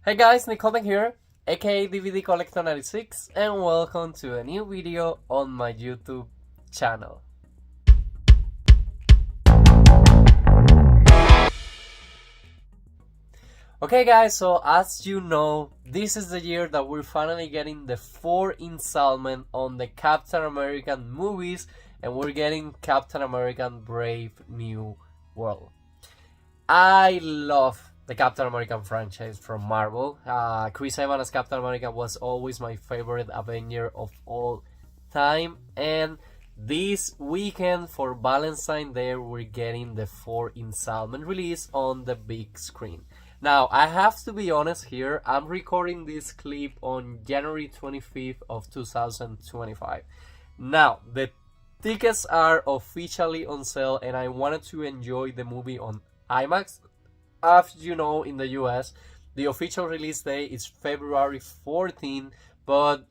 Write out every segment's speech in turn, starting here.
Hey guys, Nicole here, aka DVD Collector 96, and welcome to a new video on my YouTube channel. Okay guys, so as you know, this is the year that we're finally getting the 4th installment on the Captain American movies, and we're getting Captain American Brave New World. I love the Captain American franchise from Marvel. Chris Evans as Captain America was always my favorite Avenger of all time, and this weekend for Valentine's Day we're getting the 4th installment release on the big screen. Now I have to be honest here, I'm recording this clip on January 25th of 2025. Now the tickets are officially on sale and I wanted to enjoy the movie on IMAX. As you know, in the US, the official release day is February 14, but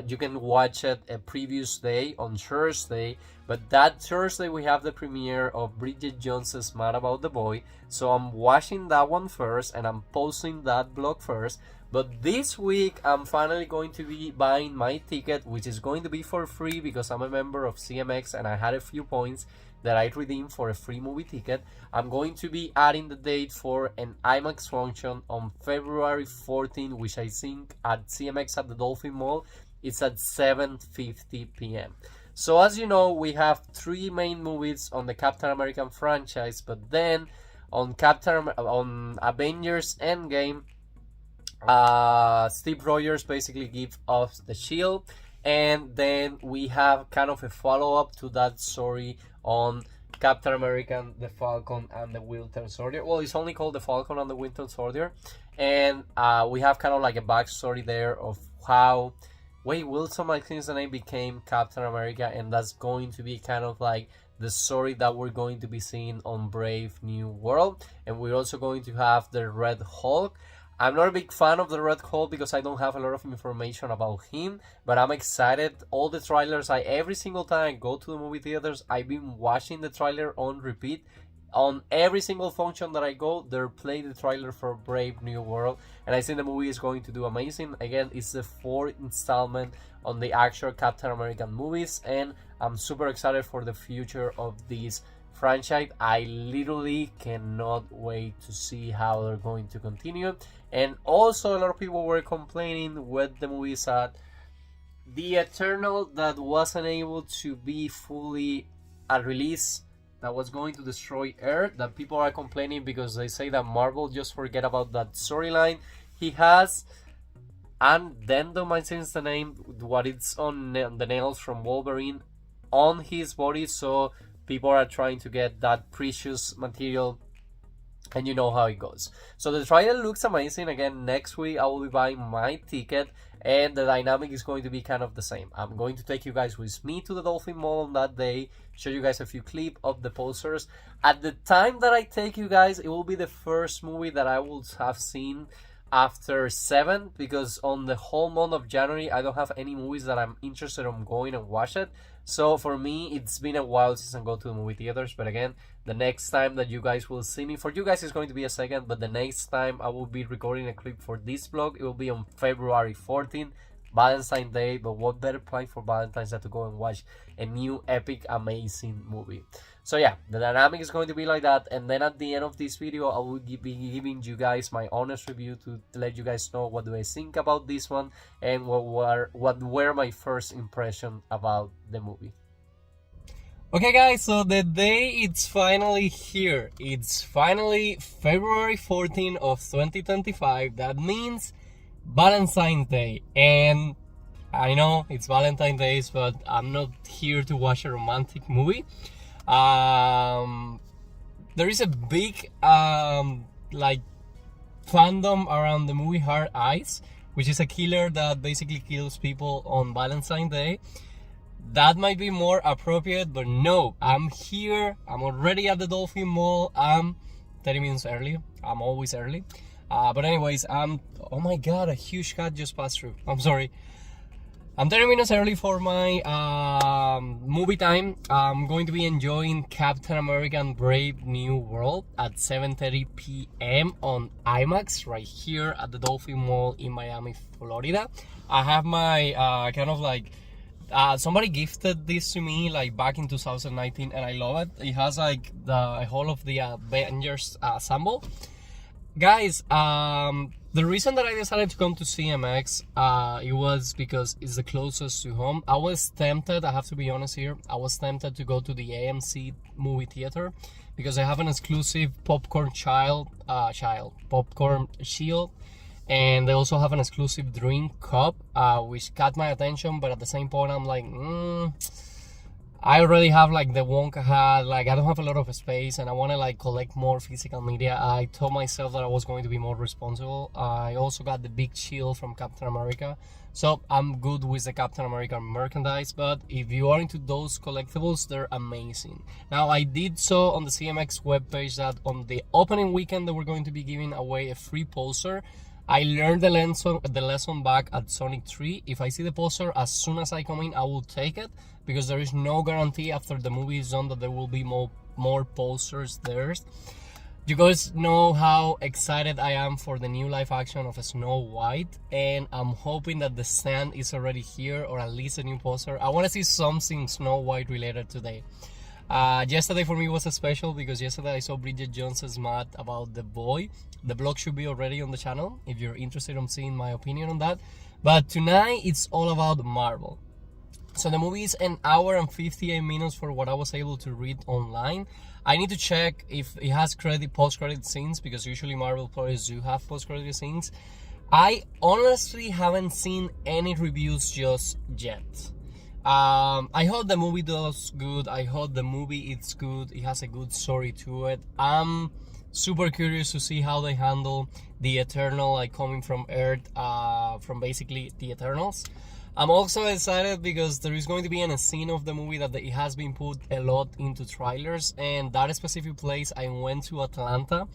you can watch it a previous day on Thursday. But that Thursday we have the premiere of Bridget Jones's Mad About the Boy, so I'm watching that one first and I'm posting that vlog first. But this week I'm finally going to be buying my ticket, which is going to be for free because I'm a member of CMX and I had a few points that I redeemed for a free movie ticket. I'm going to be adding the date for an IMAX function on February 14, which I think at CMX at the Dolphin Mall, it's at 7:50 p.m. So as you know, we have 3 main movies on the Captain American franchise, but then on Avengers Endgame, Steve Rogers basically gives us the shield, and then we have kind of a follow-up to that story on Captain America, the Falcon and the Winter Soldier. Well, it's only called the Falcon and the Winter Soldier, and we have kind of like a backstory there of how Wade Wilson, I think the name, became Captain America, and that's going to be kind of like the story that we're going to be seeing on Brave New World. And we're also going to have the Red Hulk. I'm not a big fan of the Red Hulk because I don't have a lot of information about him, but I'm excited. All the trailers, every single time I go to the movie theaters, I've been watching the trailer on repeat. On every single function that I go, they're playing the trailer for Brave New World, and I think the movie is going to do amazing. Again, it's the 4th installment on the actual Captain American movies, and I'm super excited for the future of this franchise. I literally cannot wait to see how they're going to continue. And also, a lot of people were complaining with the movies at the Eternal that wasn't able to be fully a release, that was going to destroy Earth, that people are complaining because they say that Marvel just forget about that storyline. He has addendum, I think is the name, what it's on the nails from Wolverine on his body, so people are trying to get that precious material, and you know how it goes. So the trailer looks amazing. Again, next week I will be buying my ticket, and the dynamic is going to be kind of the same. I'm going to take you guys with me to the Dolphin Mall on that day, show you guys a few clips of the posters. At the time that I take you guys, it will be the first movie that I will have seen after 7, because on the whole month of January I don't have any movies that I'm interested in going and watch it. So for me, it's been a while since I go to the movie theaters. But again, the next time that you guys will see me, for you guys it's going to be a second, but the next time I will be recording a clip for this vlog, it will be on February 14th, Valentine's Day. But what better plan for Valentine's Day to go and watch a new epic amazing movie. So yeah, the dynamic is going to be like that, and then at the end of this video I will be giving you guys my honest review to let you guys know what do I think about this one and what were my first impression about the movie. Okay guys, so the day it's finally here. It's finally February 14 of 2025. That means Valentine's Day, and I know it's Valentine's Day, but I'm not here to watch a romantic movie. There is a big like fandom around the movie Hard Eyes, which is a killer that basically kills people on Valentine's Day. That might be more appropriate, but no, I'm here. I'm already at the Dolphin Mall. I'm 30 minutes early. I'm always early. But anyways, oh my god, a huge cat just passed through. I'm sorry. I'm 30 minutes early for my movie time. I'm going to be enjoying Captain America Brave New World at 7:30 p.m. on IMAX right here at the Dolphin Mall in Miami, Florida. I have my kind of like somebody gifted this to me like back in 2019 and I love it. It has like the whole of the Avengers symbol. Guys, the reason that I decided to come to CMX, it was because it's the closest to home. I was tempted, I have to be honest here, I was tempted to go to the AMC movie theater because I have an exclusive popcorn popcorn shield, and they also have an exclusive drink cup, which caught my attention, but at the same point I'm like, I already have like the Wonka hat, like I don't have a lot of space and I want to like collect more physical media. I told myself that I was going to be more responsible. I also got the big shield from Captain America, so I'm good with the Captain America merchandise, but if you are into those collectibles, they're amazing. Now I did so on the CMX webpage that on the opening weekend they were going to be giving away a free poster. I learned the lesson back at Sonic 3. If I see the poster as soon as I come in, I will take it, because there is no guarantee after the movie is done that there will be more posters there. You guys know how excited I am for the new live action of Snow White, and I'm hoping that the stand is already here, or at least a new poster. I want to see something Snow White related today. Yesterday for me was a special because yesterday I saw Bridget Jones's mat about The Boy. The blog should be already on the channel if you're interested in seeing my opinion on that. But tonight it's all about Marvel. So the movie is an hour and 58 minutes for what I was able to read online. I need to check if it has post-credit scenes, because usually Marvel products do have post-credit scenes. I honestly haven't seen any reviews just yet. I hope the movie does good. I hope the movie is good. It has a good story to it. I'm super curious to see how they handle the Eternal, like coming from Earth, from basically the Eternals. I'm also excited because there is going to be a scene of the movie that it has been put a lot into trailers, and that specific place I went to, Atlanta.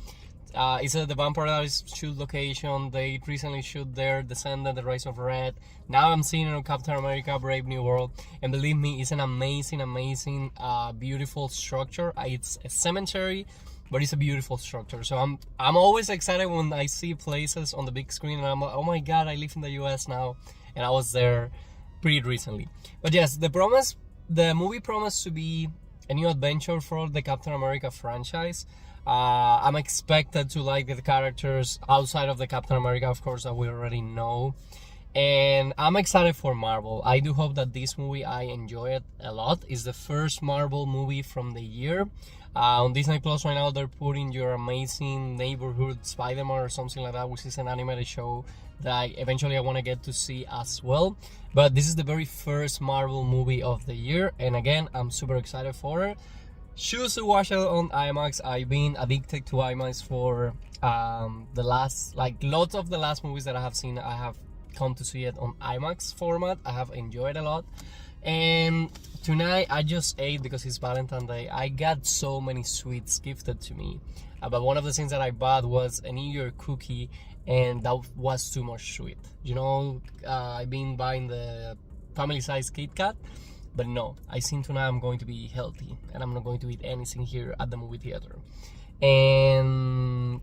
It's the Vampire Diaries shoot location. They recently shoot there, Descendant, The Rise of Red. Now I'm seeing it on Captain America Brave New World, and believe me, it's an amazing beautiful structure. It's a cemetery, but it's a beautiful structure. So I'm always excited when I see places on the big screen and I'm like, oh my god, I live in the US now, and I was there pretty recently. But yes, the movie promised to be a new adventure for the Captain America franchise. I'm expected to like the characters outside of the Captain America, of course, that we already know. And I'm excited for Marvel. I do hope that this movie, I enjoy it a lot. It's the first Marvel movie from the year. On Disney Plus right now, they're putting Your Amazing Neighborhood Spider-Man or something like that, which is an animated show that eventually I want to get to see as well. But this is the very first Marvel movie of the year, and again, I'm super excited for it. Choose to watch it on IMAX. I've been addicted to IMAX for the last, like lots of the last movies that I have seen. I have come to see it on IMAX format. I have enjoyed a lot. And tonight I just ate, because it's Valentine's Day. I got so many sweets gifted to me, but one of the things that I bought was a New Year cookie, and that was too much sweet. You know, I've been buying the family size Kit Kat. But no, I think tonight I'm going to be healthy and I'm not going to eat anything here at the movie theater. And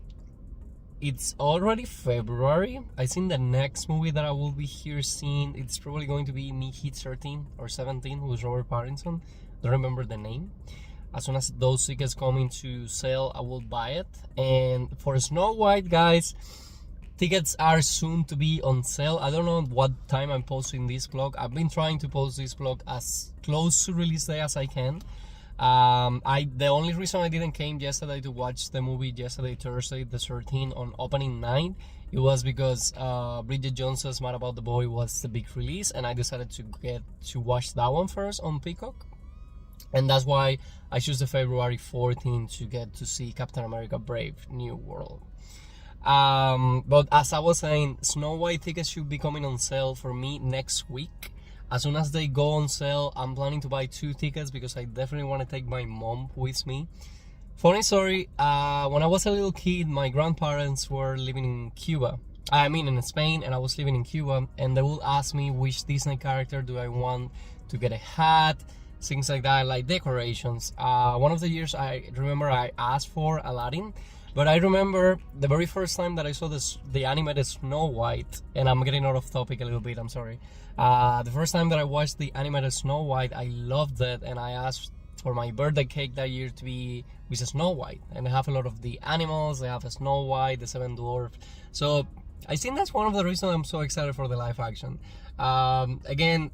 it's already February. I think the next movie that I will be here seeing, it's probably going to be Me Heat 13 or 17 with Robert Pattinson. Don't remember the name. As soon as those tickets come into sale, I will buy it. And for Snow White, guys, tickets are soon to be on sale. I don't know what time I'm posting this vlog. I've been trying to post this vlog as close to release day as I can. The only reason I didn't came yesterday to watch the movie yesterday, Thursday the 13th on opening night, it was because Bridget Jones's Mad About the Boy was the big release, and I decided to get to watch that one first on Peacock. And that's why I chose the February 14th to get to see Captain America Brave New World. But as I was saying, Snow White tickets should be coming on sale for me next week. As soon as they go on sale, I'm planning to buy 2 tickets because I definitely want to take my mom with me. Funny story, when I was a little kid, my grandparents were living in Cuba. I mean in Spain, and I was living in Cuba, and they will ask me which Disney character do I want to get a hat, things like that, like decorations. One of the years I remember I asked for Aladdin, but I remember the very first time that I saw the animated Snow White, and I'm getting out of topic a little bit, I'm sorry. The first time that I watched the animated Snow White, I loved it, and I asked for my birthday cake that year to be with a Snow White, and I have a lot of the animals. I have a Snow White, the Seven Dwarfs. So I think that's one of the reasons I'm so excited for the live action. I think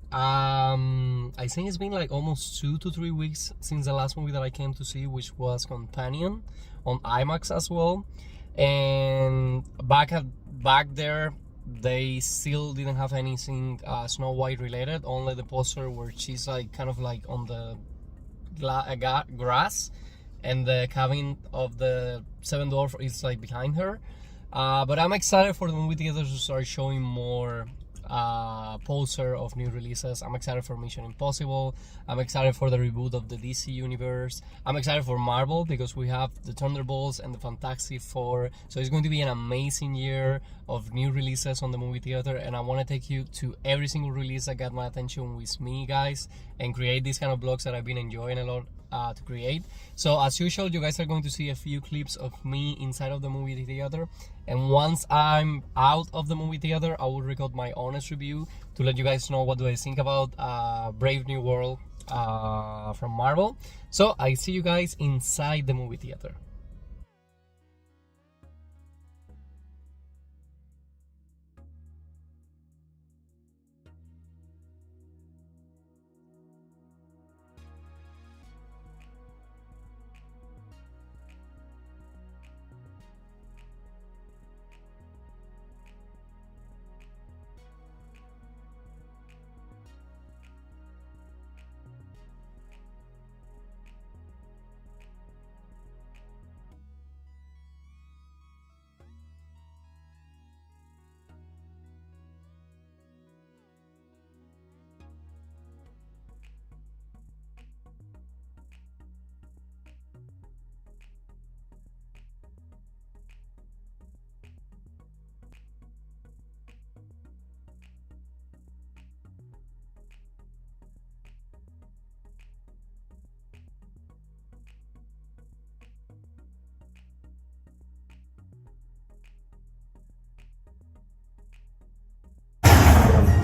it's been like almost 2 to 3 weeks since the last movie that I came to see, which was Companion on IMAX as well. And back there, they still didn't have anything Snow White related, only the poster where she's like kind of like on the grass, and the cabin of the Seven Dwarfs is like behind her. But I'm excited for the movie theaters to start showing more poster of new releases. I'm excited for Mission Impossible. I'm excited for the reboot of the DC universe. I'm excited for Marvel because we have the Thunderbolts and the Fantastic Four. So it's going to be an amazing year of new releases on the movie theater, and I want to take you to every single release that got my attention with me, guys, and create these kind of vlogs that I've been enjoying a lot to create. So as usual, you guys are going to see a few clips of me inside of the movie theater, and once I'm out of the movie theater, I will record my honest review to let you guys know what do I think about Brave New World from Marvel. So I see you guys inside the movie theater.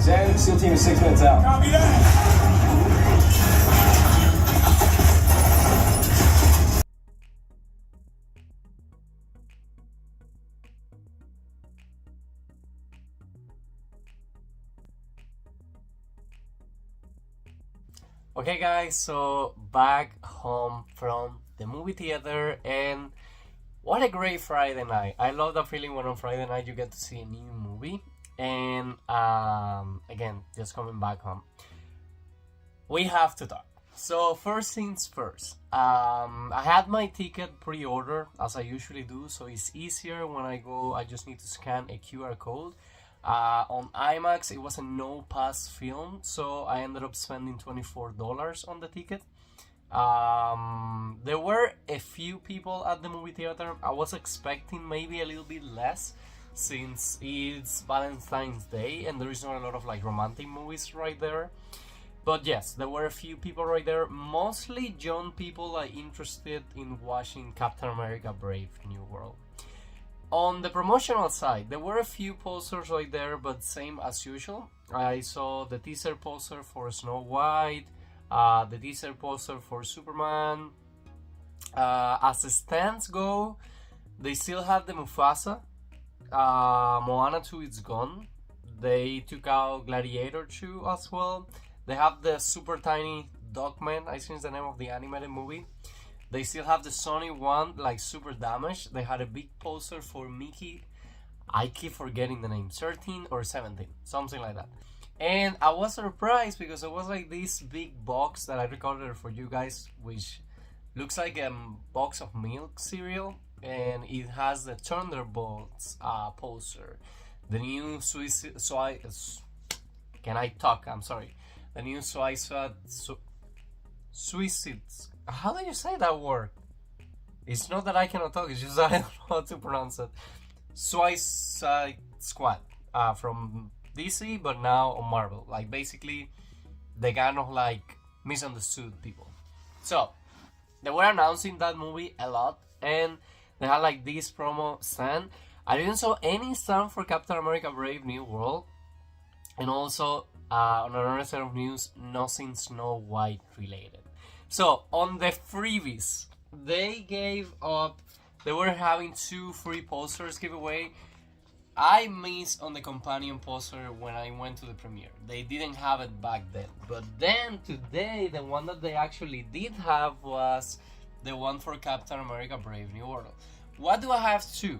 Zan, SEAL team is 6 minutes out. Copy that. Okay guys, so back home from the movie theater, and what a great Friday night. I love that feeling when on Friday night you get to see a new movie. And again, just coming back home, we have to talk. So first things first, I had my ticket pre-order as I usually do, so it's easier when I go. I just need to scan a QR code. On IMAX, it was a no pass film, so I ended up spending $24 on the ticket. There were a few people at the movie theater. I was expecting maybe a little bit less, since it's Valentine's Day and there is not a lot of like romantic movies right there. But yes, there were a few people right there, mostly young people like interested in watching Captain America Brave New World. On the promotional side, there were a few posters right there, but same as usual. I saw the teaser poster for Snow White, the teaser poster for Superman. As the stands go, they still have the Mufasa. Moana 2 is gone. They took out Gladiator 2 as well. They have the super tiny Dogman, I think is the name of the animated movie. They still have the Sony one, like super damaged. They had a big poster for Mickey. I keep forgetting the name, 13 or 17, something like that. And I was surprised because it was like this big box that I recorded for you guys, which looks like a box of milk cereal, and it has the Thunderbolts poster. The new can I talk? I'm sorry. The new Suicide. How do you say that word? It's not that I cannot talk. It's just that I don't know how to pronounce it. Suicide Squad from DC, but now on Marvel. Like basically, they kind of like misunderstood people. So they were announcing that movie a lot, and they had like this promo stand. I didn't saw any stand for Captain America: Brave New World, and also on another set of news, nothing Snow White related. So on the freebies, they gave up. They were having 2 free posters giveaway. I missed on the companion poster when I went to the premiere. They didn't have it back then. But then today, the one that they actually did have was the one for Captain America: Brave New World. What do I have to?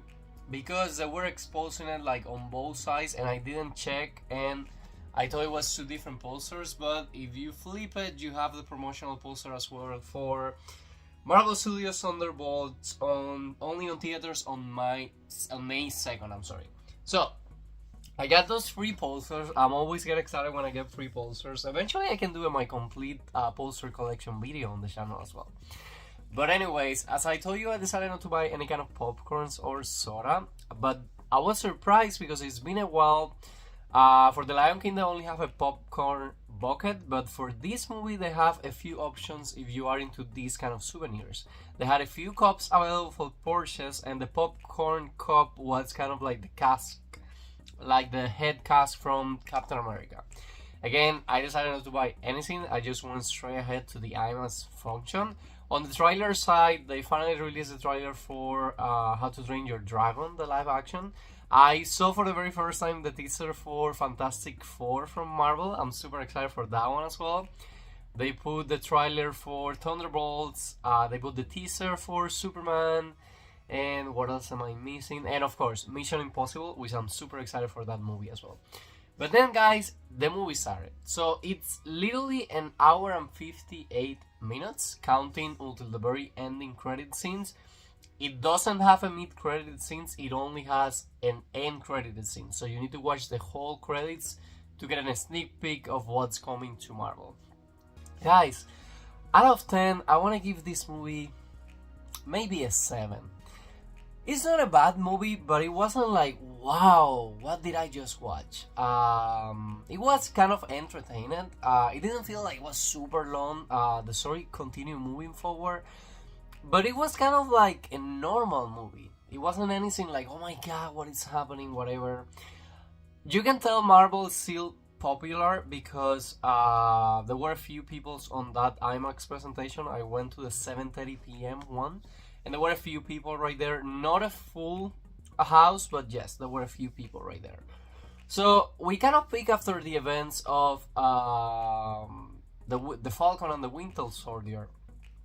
Because they were exposing it like on both sides and I didn't check, and I thought it was 2 different posters. But if you flip it, you have the promotional poster as well for Marvel Studios Thunderbolts only on theaters on May 2nd. I'm sorry. So I got those free posters. I'm always get excited when I get free posters. Eventually, I can do my complete poster collection video on the channel as well. But anyways, as I told you, I decided not to buy any kind of popcorns or soda. But I was surprised because it's been a while. For The Lion King, they only have a popcorn bucket, but for this movie, they have a few options if you are into these kind of souvenirs. They had a few cups available for purchase, and the popcorn cup was kind of like the cask, like the head cask from Captain America. Again, I decided not to buy anything. I just went straight ahead to the IMAX function. On the trailer side, they finally released the trailer for How to Train Your Dragon, the live action. I saw for the very first time the teaser for Fantastic Four from Marvel. I'm super excited for that one as well. They put the trailer for Thunderbolts. They put the teaser for Superman. And what else am I missing? And of course, Mission Impossible, which I'm super excited for that movie as well. But then, guys, the movie started. So it's literally an hour and 58 minutes, counting until the very ending credit scenes. It doesn't have a mid-credit scenes, it only has an end-credited scene. So you need to watch the whole credits to get a sneak peek of what's coming to Marvel. Guys, out of 10, I want to give this movie maybe a 7. It's not a bad movie, but it wasn't like, wow, what did I just watch? It was kind of entertaining. It didn't feel like it was super long. The story continued moving forward. But it was kind of like a normal movie. It wasn't anything like, oh my god, what is happening, whatever. You can tell Marvel is still popular because there were a few people on that IMAX presentation. I went to the 7:30 p.m. one, and there were a few people right there. Not a full house, but yes, there were a few people right there. So we kind of pick after the events of the Falcon and the Winter Soldier.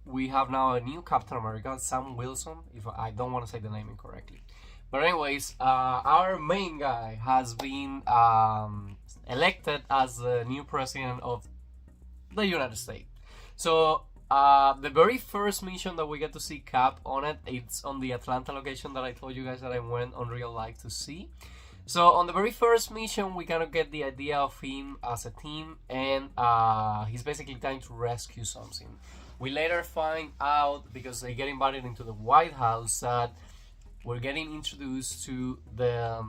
We have now a new Captain America, Sam Wilson, if I don't want to say the name incorrectly. But anyways, our main guy has been elected as the new president of the United States. So the very first mission that we get to see Cap on it's on the Atlanta location that I told you guys that I went on real life to see. So on the very first mission, we kind of get the idea of him as a team, and he's basically trying to rescue something. We later find out, because they get invited into the White House, that we're getting introduced to the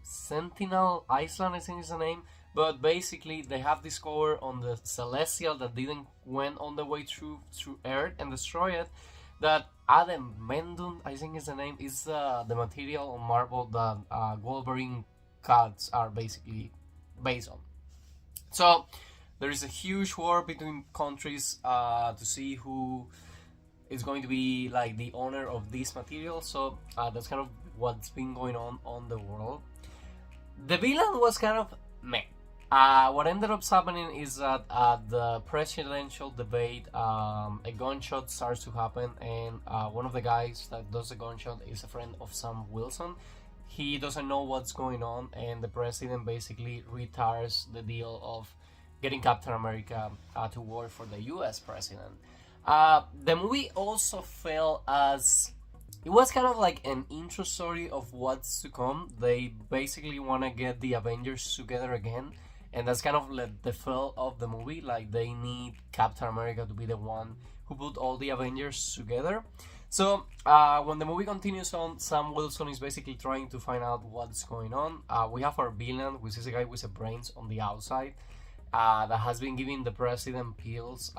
Sentinel Island, I think is the name. But basically, they have discovered on the Celestial that didn't went on the way through Earth and destroy it, that Adamantine, I think is the name, is the material on Marvel that Wolverine cuts are basically based on. So there is a huge war between countries to see who is going to be like the owner of this material. So that's kind of what's been going on the world. The villain was kind of meh. What ended up happening is that at the presidential debate, a gunshot starts to happen, and one of the guys that does the gunshot is a friend of Sam Wilson. He doesn't know what's going on, and the president basically retires the deal of getting Captain America to work for the US president. The movie also felt as... it was kind of like an intro story of what's to come. They basically want to get the Avengers together again, and that's kind of like the feel of the movie. Like they need Captain America to be the one who put all the Avengers together. So when the movie continues on, Sam Wilson is basically trying to find out what's going on. We have our villain, which is a guy with a brains on the outside, that has been giving the president pills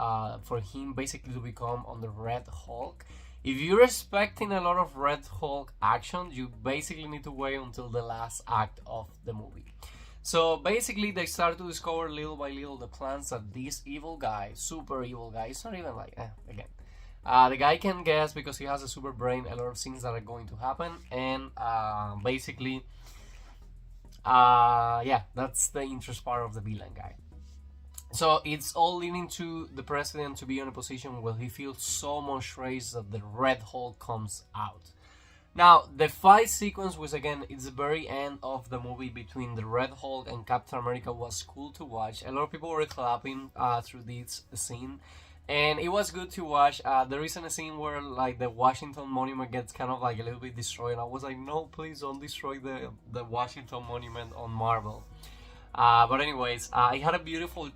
for him basically to become on the Red Hulk. If you're expecting a lot of Red Hulk action, you basically need to wait until the last act of the movie. So basically they start to discover little by little the plans that this evil guy, super evil guy, it's not even like, again, the guy can guess because he has a super brain a lot of things that are going to happen, and basically, yeah, that's the interest part of the villain guy. So it's all leading to the president to be in a position where he feels so much rage that the Red Hulk comes out. Now, the fight sequence, which again, it's the very end of the movie between the Red Hulk and Captain America, was cool to watch. A lot of people were clapping through this scene, and it was good to watch. There isn't a scene where like the Washington Monument gets kind of like a little bit destroyed, and I was like, no, please don't destroy the Washington Monument on Marvel. But anyways, it had a beautiful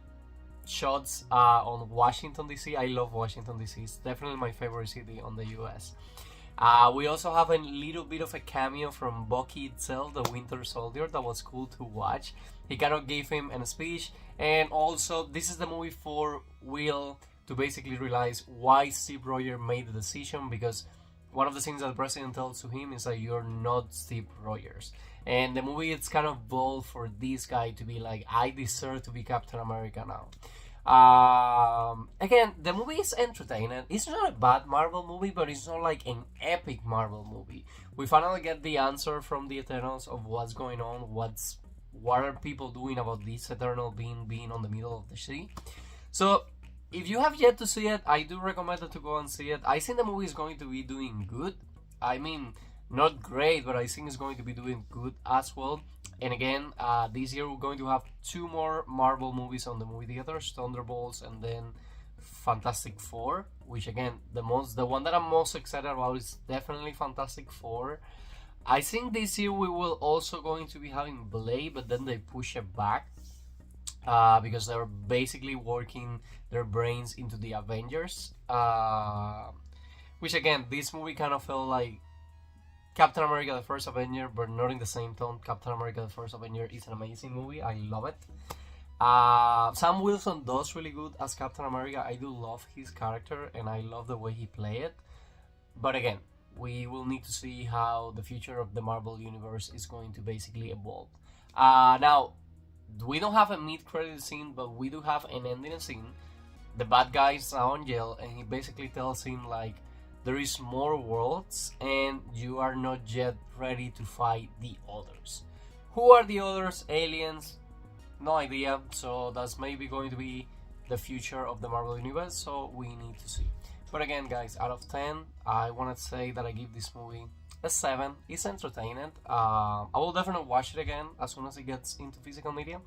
shots on Washington DC. I love Washington DC. It's definitely my favorite city on the US. We also have a little bit of a cameo from Bucky itself, the Winter Soldier, that was cool to watch. He kind of gave him a speech, and also this is the movie for Will to basically realize why Steve Rogers made the decision, because one of the things that the president tells to him is that you're not Steve Rogers. And the movie, it's kind of bold for this guy to be like, I deserve to be Captain America now. Again, the movie is entertaining. It's not a bad Marvel movie, but it's not like an epic Marvel movie. We finally get the answer from the Eternals of what's going on, what are people doing about this Eternal being on the middle of the sea. So if you have yet to see it, I do recommend it to go and see it. I think the movie is going to be doing good. I mean, not great, but I think it's going to be doing good as well. And again, this year we're going to have 2 more Marvel movies on the movie theaters, Thunderbolts and then Fantastic Four, which again, the one that I'm most excited about is definitely Fantastic Four. I think this year we will also going to be having Blade, but then they push it back because they're basically working their brains into the Avengers, which again, this movie kind of felt like Captain America the First Avenger, but not in the same tone. Captain America the First Avenger is an amazing movie. I love it. Sam Wilson does really good as Captain America. I do love his character, and I love the way he played it. But again, we will need to see how the future of the Marvel Universe is going to basically evolve. Now, we don't have a mid-credit scene, but we do have an ending scene. The bad guy is now in jail, and he basically tells him like, there is more worlds and you are not yet ready to fight the others. Who are the others? Aliens? No idea. So that's maybe going to be the future of the Marvel Universe, so we need to see. But again, guys, out of 10, I want to say that I give this movie a 7. It's entertaining. I will definitely watch it again as soon as it gets into physical media.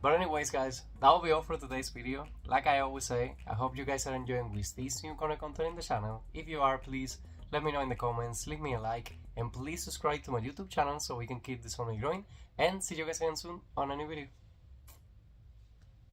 But anyways, guys, that will be all for today's video. Like I always say, I hope you guys are enjoying with this new content in the channel. If you are, please let me know in the comments, leave me a like, and please subscribe to my YouTube channel so we can keep this family growing. And see you guys again soon on a new video.